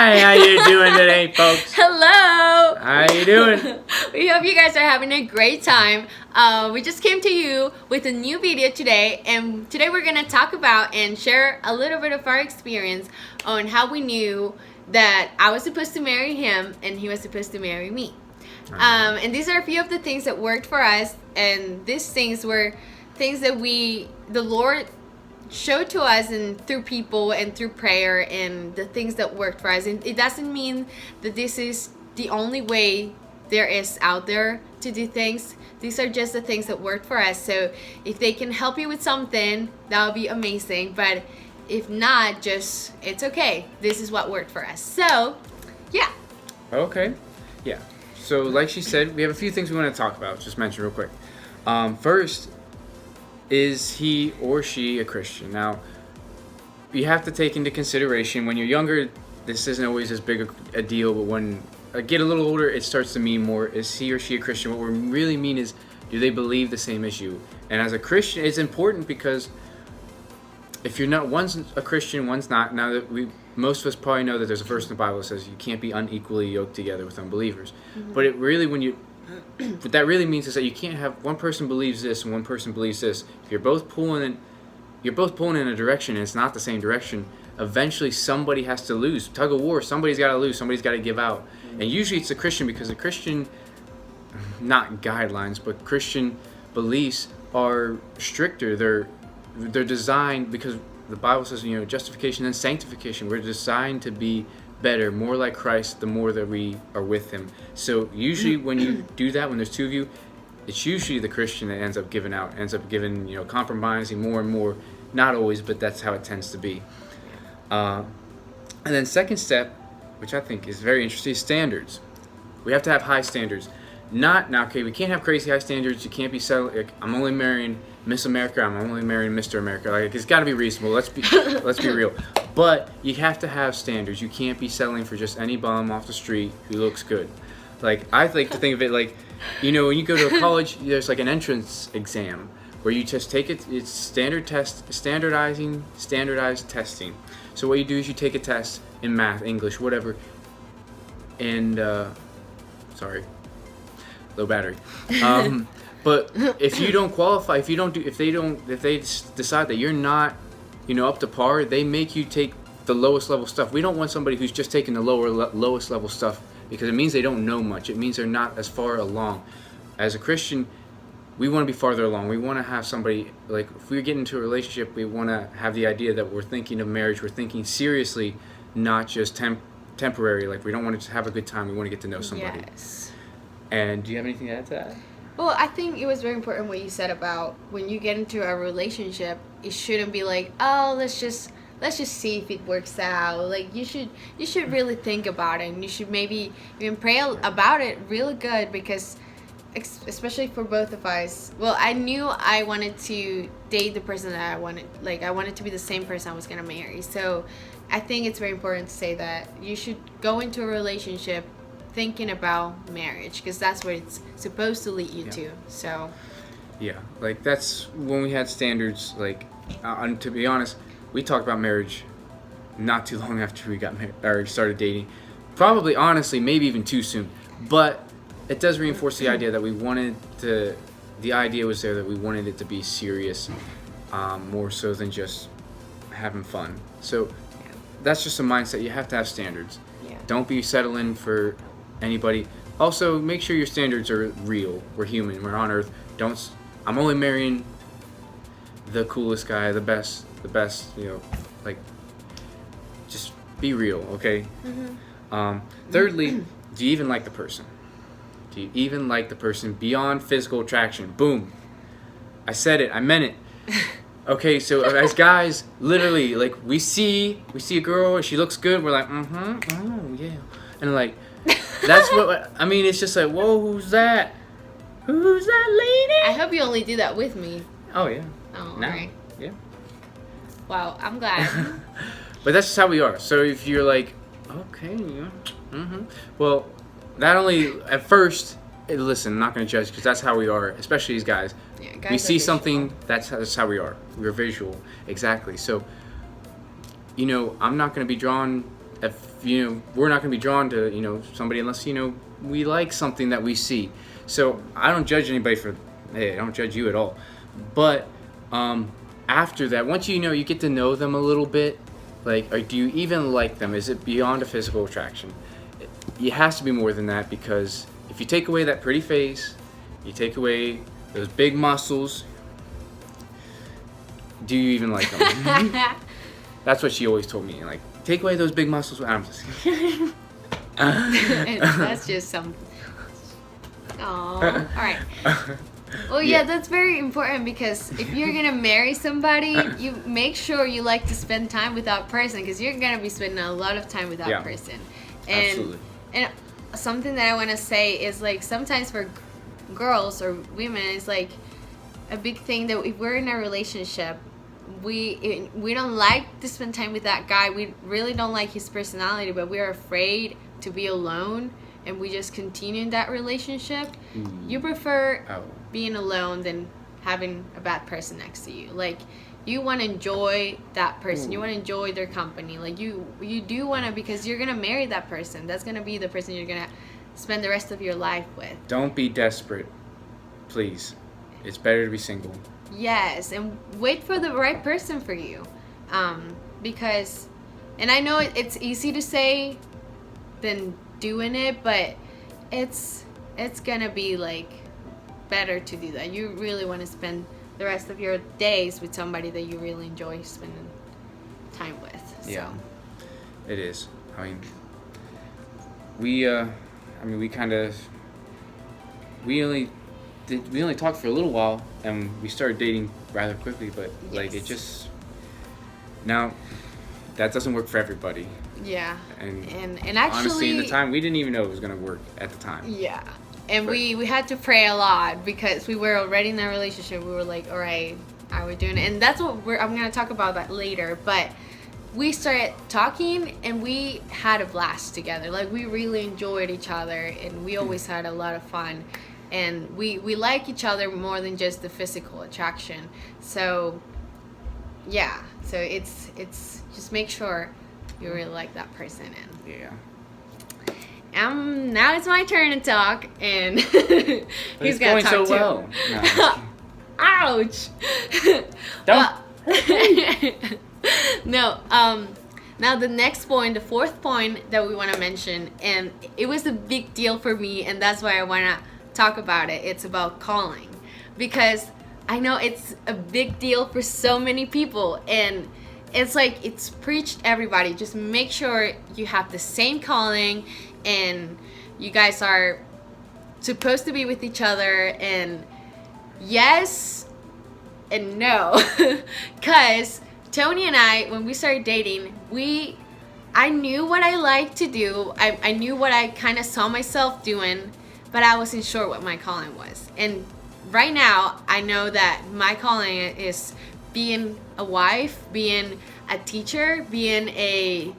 Hi, how you doing today, folks? Hello. How you doing? We hope you guys are having a great time. We just came to you with a new video today, and today we're gonna talk about and share a little bit of our experience on how we knew that I was supposed to marry him and he was supposed to marry me. And these are a few of the things that worked for us, and these things were things that the Lord showed to us and through people and through prayer and the things that worked for us. And it doesn't mean that this is the only way there is out there to do things. These are just the things that worked for us. So if they can help you with something, that would be amazing. But if not, just it's okay. This is what worked for us. So yeah. Okay. Yeah. So like she said, we have a few things we want to talk about. Just mention real quick. First, is he or she a Christian? Now, you have to take into consideration when you're younger, this isn't always as big a deal, but when I get a little older, it starts to mean more, is he or she a Christian? What we really mean is, do they believe the same as you? And as a Christian, it's important because if you're not, one's a Christian, one's not. Now that most of us probably know that there's a verse in the Bible that says you can't be unequally yoked together with unbelievers. Mm-hmm. But it really, what that really means is that you can't have one person believes this and one person believes this. If you're both pulling in a direction and it's not the same direction, eventually somebody has to lose. Tug of war, somebody's got to lose, somebody's got to give out. And usually it's the Christian, because the Christian, not guidelines, but Christian beliefs are stricter. They're designed, because the Bible says, justification and sanctification. We're designed to be better, more like Christ, the more that we are with him. So usually when you do that, when there's two of you, it's usually the Christian that ends up giving out, compromising more and more. Not always, but that's how it tends to be. And then second step, which I think is very interesting, is standards. We have to have high standards. We can't have crazy high standards. You can't be settled. Like, I'm only marrying Miss America. I'm only marrying Mr. America. Like, it's got to be reasonable. Let's be real. But you have to have standards. You can't be settling for just any bum off the street who looks good. Like, I like to think of it like, when you go to a college, there's like an entrance exam where you just take it. It's standardized testing. So what you do is you take a test in math, English, whatever, and sorry, low battery. But if you don't qualify, if they decide that you're not, up to par, they make you take the lowest level stuff. We don't want somebody who's just taking the lowest level stuff, because it means they don't know much. It means they're not as far along. As a Christian, we want to be farther along. We want to have somebody, like, if we get into a relationship, we want to have the idea that we're thinking of marriage, we're thinking seriously, not just temporary. Like, we don't want to just have a good time. We want to get to know somebody. Yes. And do you have anything to add to that? Well, I think it was very important what you said about when you get into a relationship, it shouldn't be like, oh, let's just see if it works out. Like, you should really think about it, and you should maybe even pray about it really good, because especially for both of us. Well, I knew I wanted to date the person that I wanted. Like, I wanted to be the same person I was gonna marry. So I think it's very important to say that you should go into a relationship thinking about marriage, because that's what it's supposed to lead you to. So yeah, like, that's when we had standards. Like, and to be honest, we talked about marriage not too long after we got married or started dating. Probably, honestly, maybe even too soon. But it does reinforce the idea that the idea was there that we wanted it to be serious, more so than just having fun. So that's just a mindset. You have to have standards. Yeah. Don't be settling for anybody. Also, make sure your standards are real. We're human. We're on Earth. I'm only marrying the coolest guy, the best. Like, just be real, okay? Mm-hmm. Thirdly, do you even like the person? Do you even like the person beyond physical attraction? Boom. I said it. I meant it. Okay, so as guys, literally, like, we see a girl, she looks good, we're like, oh, yeah. And, like, that's what, I mean, it's just like, whoa, who's that? Who's that lady? I hope you only do that with me. Oh, yeah. Oh, now, alright. Yeah. Wow, I'm glad. But that's just how we are. So if you're like, okay, yeah, well, not only at first, listen, I'm not going to judge, because that's how we are, especially as guys. Yeah, guys we see visual. something, that's how we are. We're visual, exactly. So, I'm not going to be drawn if we're not going to be drawn to somebody unless we like something that we see. So I don't judge anybody for, hey, I don't judge you at all. But after that, once you get to know them a little bit, like, or do you even like them? Is it beyond a physical attraction? It has to be more than that, because if you take away that pretty face, you take away those big muscles, do you even like them? That's what she always told me. Like, take away those big muscles. I'm just kidding. That's just some. Oh, all right. Well, yeah, that's very important, because if you're gonna marry somebody, you make sure you like to spend time with that person, because you're gonna be spending a lot of time with that person. And, absolutely. And something that I want to say is, like, sometimes for girls or women, it's like a big thing that if we're in a relationship, we don't like to spend time with that guy. We really don't like his personality, but we're afraid to be alone, and we just continue in that relationship. You prefer being alone than having a bad person next to you. Like, you want to enjoy that person. You want to enjoy their company. Like, you do want to, because you're going to marry that person. That's going to be the person you're going to spend the rest of your life with. Don't be desperate, please. It's better to be single. Yes, and wait for the right person for you. Because, and I know it's easy to say than doing it, but it's going to be, like, better to do that. You really want to spend the rest of your days with somebody that you really enjoy spending time with. So. Yeah, it is. I mean, we only talked for a little while, and we started dating rather quickly, but like, it just, now that doesn't work for everybody. Yeah. And actually, honestly, in the time, we didn't even know it was going to work at the time. Yeah. And we had to pray a lot, because we were already in a relationship. We were like, all right, are we doing it? And that's what I'm going to talk about that later. But we started talking, and we had a blast together. Like, we really enjoyed each other, and we always had a lot of fun. And we like each other more than just the physical attraction. So, yeah. So it's just make sure you really like that person. And Yeah. now it's my turn to talk, and he's gonna talk so too. well. No, Ouch! don't. No. Now the next point, the fourth point that we want to mention, and it was a big deal for me, and that's why I want to talk about it. It's about calling, because I know it's a big deal for so many people, and it's like it's preached everybody. Just make sure you have the same calling, and you guys are supposed to be with each other. And yes and no, because Tony and I, when we started dating, I knew what I liked to do. I knew what I kind of saw myself doing, but I wasn't sure what my calling was. And right now, I know that my calling is being a wife, being a teacher, being a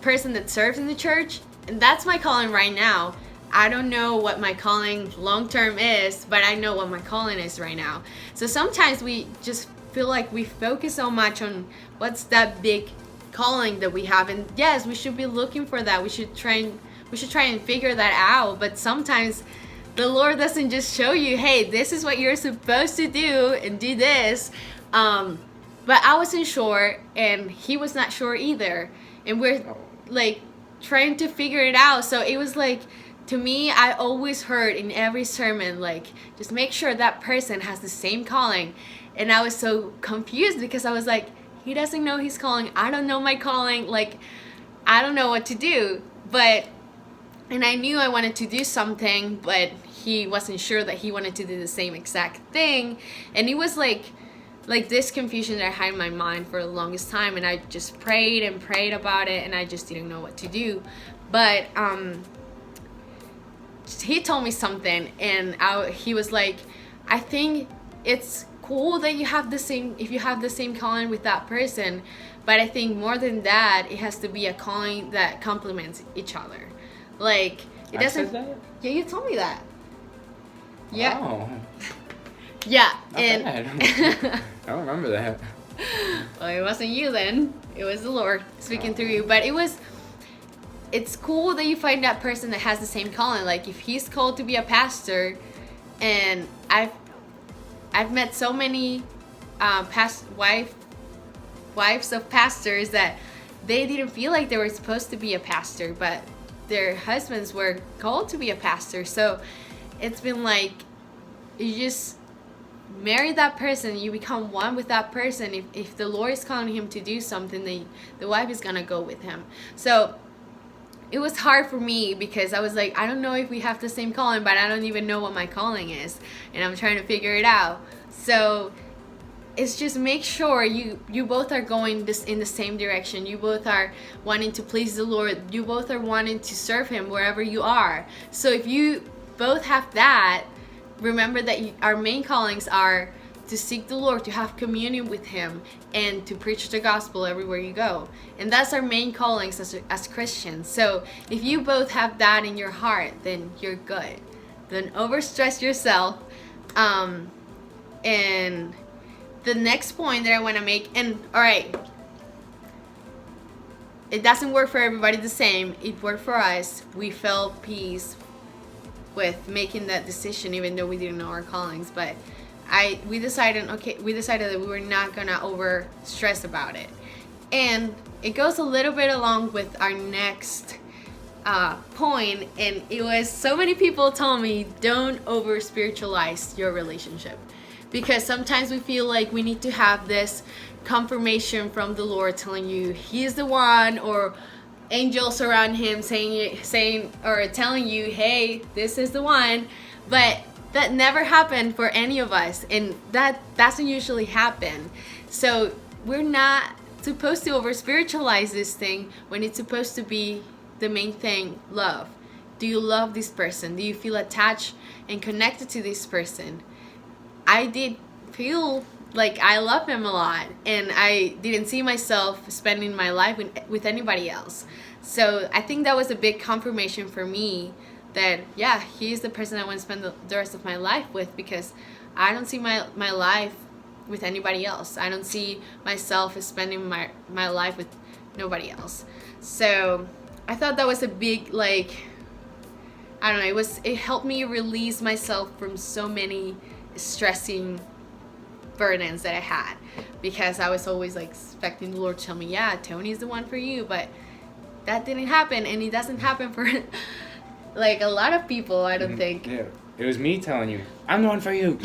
person that serves in the church, and that's my calling right now. I don't know what my calling long term is, but I know what my calling is right now. So sometimes we just feel like we focus so much on what's that big calling that we have, and yes, we should be looking for that. We should try and figure that out. But sometimes the Lord doesn't just show you, hey, this is what you're supposed to do, and do this. But I wasn't sure, and he was not sure either, and we're like trying to figure it out. So it was like, to me, I always heard in every sermon, like, just make sure that person has the same calling. And I was so confused, because I was like, he doesn't know his calling, I don't know my calling, like, I don't know what to do. And I knew I wanted to do something, but he wasn't sure that he wanted to do the same exact thing. And it was like this confusion that I had in my mind for the longest time, and I just prayed and prayed about it, and I just didn't know what to do. But he told me something, and he was like, I think it's cool that you have the same calling with that person, but I think more than that, it has to be a calling that complements each other. Like, it doesn't. I said that? Yeah, you told me that. Yeah. Oh. Yeah. Not bad. I don't remember that. Well, it wasn't you then. it was the Lord speaking through you. But it's cool that you find that person that has the same calling. Like if he's called to be a pastor, and I've met so many wives of pastors that they didn't feel like they were supposed to be a pastor, but their husbands were called to be a pastor. So it's been like you just marry that person, you become one with that person. If the Lord is calling him to do something, the wife is gonna go with him. So it was hard for me because I was like, I don't know if we have the same calling, but I don't even know what my calling is, and I'm trying to figure it out. So it's just make sure you both are going in the same direction. You both are wanting to please the Lord. You both are wanting to serve him wherever you are. So if you both have that, remember that our main callings are to seek the Lord, to have communion with him, and to preach the gospel everywhere you go. And that's our main callings as Christians. So if you both have that in your heart, then you're good. Don't overstress yourself. And the next point that I want to make, and all right, it doesn't work for everybody the same. It worked for us. We felt peace with making that decision, even though we didn't know our callings. But we decided that we were not gonna over stress about it. And it goes a little bit along with our next point, and it was so many people told me, don't over spiritualize your relationship, because sometimes we feel like we need to have this confirmation from the Lord telling you he's the one, or angels around him saying or telling you, hey, this is the one. But that never happened for any of us, and that doesn't usually happen. So we're not supposed to over spiritualize this thing when it's supposed to be the main thing, love. Do you love this person? Do you feel attached and connected to this person? I did feel like I love him a lot, and I didn't see myself spending my life with anybody else. So I think that was a big confirmation for me that, yeah, he's the person I want to spend the rest of my life with, because I don't see my life with anybody else. I don't see myself as spending my life with nobody else. So I thought that was a big, like, I don't know, it helped me release myself from so many stressing burdens that I had, because I was always like expecting the Lord to tell me, yeah, Tony's the one for you, but that didn't happen, and it doesn't happen for like a lot of people, I don't think. Yeah, it was me telling you, I'm the one for you.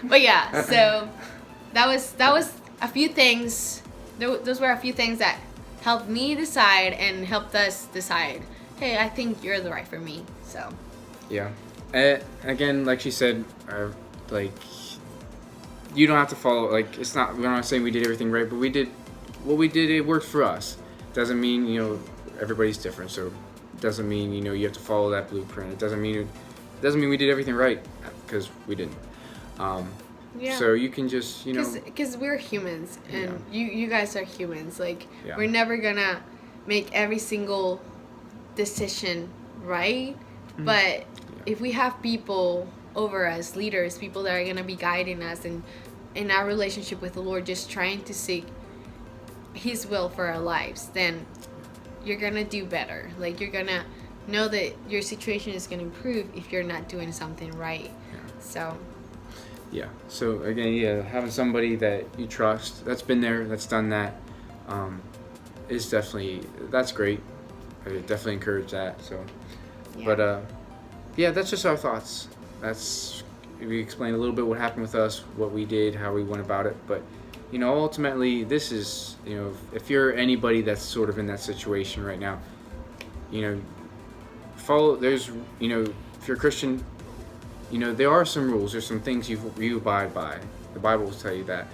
But yeah, so that was a few things. Those were a few things that helped me decide and helped us decide, hey, I think you're the right for me. So yeah, again, like she said, like, you don't have to follow, like, we're not saying we did everything right, but we did what we did. It worked for us. Doesn't mean, everybody's different, so it doesn't mean, you have to follow that blueprint. It doesn't mean we did everything right, because we didn't. yeah. So you can just, because we're humans, and you guys are humans. Like, yeah. We're never gonna make every single decision right, but if we have people over us, leaders, people that are gonna be guiding us in our relationship with the Lord, just trying to seek his will for our lives, then you're gonna do better. Like, you're gonna know that your situation is gonna improve if you're not doing something right. So again, having somebody that you trust, that's been there, that's done that, is that's great. I definitely encourage that. So but that's just our thoughts. We explained a little bit what happened with us, what we did, how we went about it. But ultimately, this is, if you're anybody that's sort of in that situation right now, if you're a Christian, there are some rules, there's some things you abide by. The Bible will tell you that.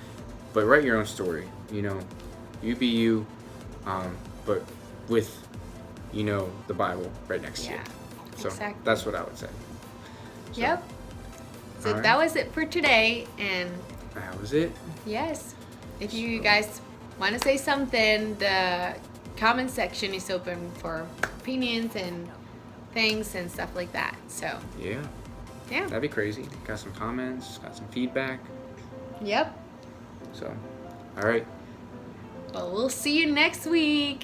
But write your own story. You be you, but with the Bible right next to you. So exactly. That's what I would say. So, yep. So right. That was it for today, and that was it. Yes. If you guys want to say something, the comment section is open for opinions and things and stuff like that. So yeah, that'd be crazy. Got some comments, got some feedback. Yep. So, all right. But we'll see you next week.